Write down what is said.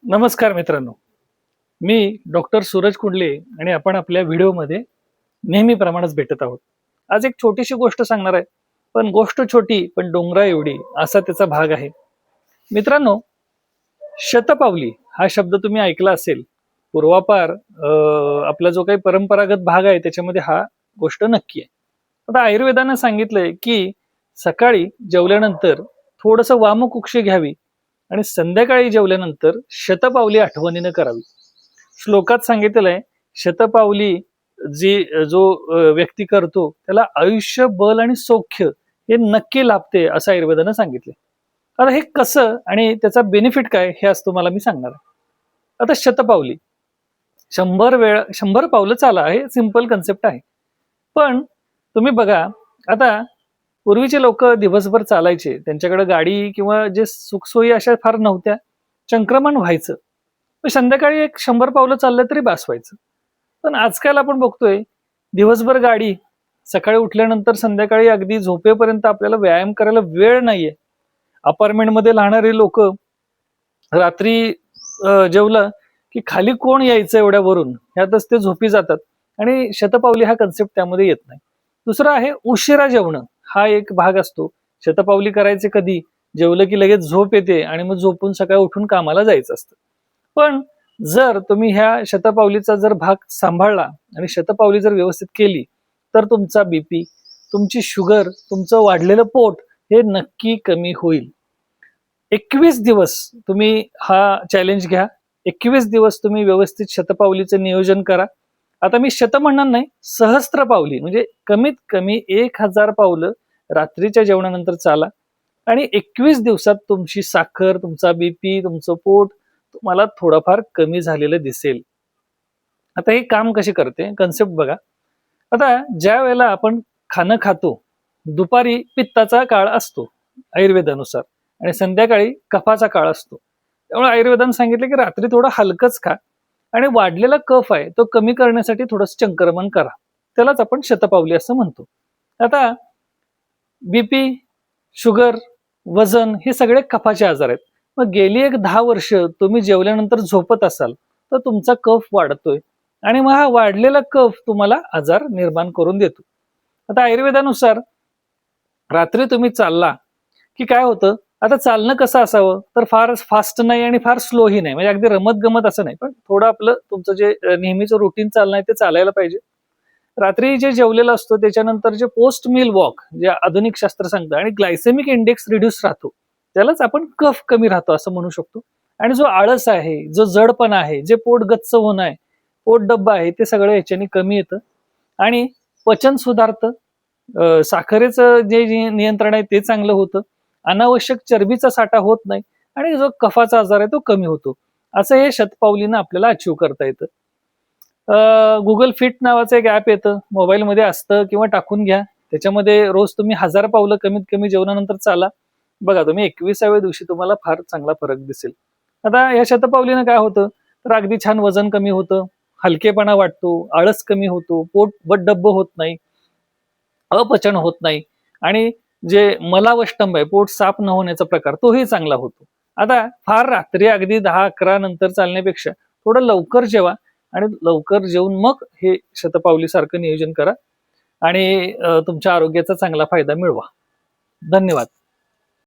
नमस्कार मित्रांनो, मी डॉक्टर सूरज कुंडले आणि आपण आपल्या व्हिडिओमध्ये नेहमीप्रमाणेच भेटत आहोत. आज एक छोटीशी गोष्ट सांगणार आहे, पण गोष्ट छोटी पण डोंगरा एवढी असा त्याचा भाग आहे. मित्रांनो, शतपावली हा शब्द तुम्ही ऐकला असेल. पूर्वापार आपला जो काही परंपरागत भाग आहे त्याच्यामध्ये हा गोष्ट नक्की आहे. आता आयुर्वेदानं सांगितलंय की सकाळी जेवल्यानंतर थोडंसं वामकुक्षी घ्यावी आणि संध्याकाळी जेवल्यानंतर शतपावली आठवणीनं करावी. श्लोकात सांगितलेलं आहे, शतपावली जो व्यक्ती करतो त्याला आयुष्य, बल आणि सौख्य हे नक्की लाभते असं आयुर्वेदानं सांगितले. आता हे कसं आणि त्याचा बेनिफिट काय हे आज तुम्हाला मी सांगणार आहे. आता शतपावली 100 पावलं चाला हे सिंपल कन्सेप्ट आहे. पण तुम्ही बघा, आता पूर्वीचे लोक दिवसभर चालायचे, त्यांच्याकडे गाडी किंवा जे सुखसोयी अशा फार नव्हत्या, संक्रमण व्हायचं. पण संध्याकाळी एक 100 पावलं चाललं तरी बास व्हायचं. पण आजकाल आपण बघतोय दिवसभर गाडी, सकाळी उठल्यानंतर संध्याकाळी अगदी झोपेपर्यंत आपल्याला व्यायाम करायला वेळ नाहीये. अपार्टमेंटमध्ये राहणारे लोक रात्री जेवलं की खाली कोण यायचं एवढ्यावरून, ह्यातच ते झोपी जातात आणि शतपावली हा कन्सेप्ट त्यामध्ये येत नाही. दुसरं आहे उशिरा जेवणं, हा एक भाग असतो. शतपावली करायचे कधी, जेवलं की लगेच झोप येते आणि मग झोपून सकाळी उठून कामाला जायचं असतं. पण जर तुम्ही ह्या शतपावलीचा जर भाग सांभाळला आणि शतपावली जर व्यवस्थित केली तर तुमचा बीपी, तुमची शुगर, तुमचं वाढलेलं पोट हे नक्की कमी होईल. 21 दिवस तुम्ही हा चॅलेंज घ्या. 21 दिवस तुम्ही व्यवस्थित शतपावलीचं नियोजन करा. आता मी शत म्हणणार नाही, सहस्त्र पावली म्हणजे कमीत कमी 1000 पावलं रात्रीच्या जेवणानंतर चाला आणि 21 दिवसात तुमची साखर, तुमचा बीपी, तुमचं पोट तुम्हाला थोडंफार कमी झालेलं दिसेल. आता हे काम कसे करते कन्सेप्ट बघा. आता ज्या वेळेला आपण खाणं खातो, दुपारी पित्ताचा काळ असतो आयुर्वेदानुसार आणि संध्याकाळी कफाचा काळ असतो. त्यामुळे आयुर्वेदाने सांगितले की रात्री थोडं हलकच खा आणि वाढलेला कफ आहे तो कमी करण्यासाठी थोडंसं चंक्रमण करा. त्यालाच आपण शतपावली असं म्हणतो. आता बीपी, शुगर, वजन हे सगळे कफाचे आजार आहेत. मग गेली एक 10 वर्ष तुम्ही जेवल्यानंतर झोपत असाल तर तुमचा कफ वाढतोय आणि मग हा वाढलेला कफ तुम्हाला आजार निर्माण करून देतो. आता आयुर्वेदानुसार रात्री तुम्ही चालला की काय होतं, आता चालणं कसं असावं तर फार फास्ट नाही आणि फार स्लोही नाही, म्हणजे अगदी रमत गमत असं नाही, पण थोडं आपलं तुमचं जे नेहमीचं रुटीन चालणं आहे ते चालायला पाहिजे. रात्री जे जेवलेलं असतं त्याच्यानंतर जे पोस्ट मील वॉक, जे आधुनिक शास्त्र सांगतं, आणि ग्लायसेमिक इंडेक्स रिड्यूस राहतो, त्यालाच आपण कफ कमी राहतो असं म्हणू शकतो. आणि जो आळस आहे, जो जडपणा आहे, जे पोट गच्च होणं आहे, पोट डब्बा आहे, ते सगळं याच्याने कमी येतं आणि पचन सुधारतं. साखरेचं जे नियंत्रण आहे ते चांगलं होतं. अनावश्यक चरबीचा साठा होत नाही आणि जो कफाचा आजार आहे तो कमी होतो. असं हे शतपावलीनं आपल्याला अचीव्ह करता येतं. गुगल फिट नावाचं एक ऍप येतं, मोबाईलमध्ये असतं किंवा टाकून घ्या. त्याच्यामध्ये रोज तुम्ही 1000 पावलं कमीत कमी जेवणानंतर चाला. बघा तुम्ही 21व्या दिवशी तुम्हाला फार चांगला फरक दिसेल. आता या शतपावलीनं काय होतं तर अगदी छान वजन कमी होतं, हलकेपणा वाटतो, आळस कमी होतो, पोट बडडब्ब होत नाही, अपचन होत नाही आणि जे मलावष्टंभ आहे, पोट साफ न होण्याचा प्रकार, तोही चांगला होतो. आता फार रात्री अगदी 10-11 नंतर चालण्यापेक्षा थोडं लवकर जेवा आणि लवकर जेवून मग हे शतपावली सारखं नियोजन करा आणि तुमच्या आरोग्याचा चांगला फायदा मिळवा. धन्यवाद.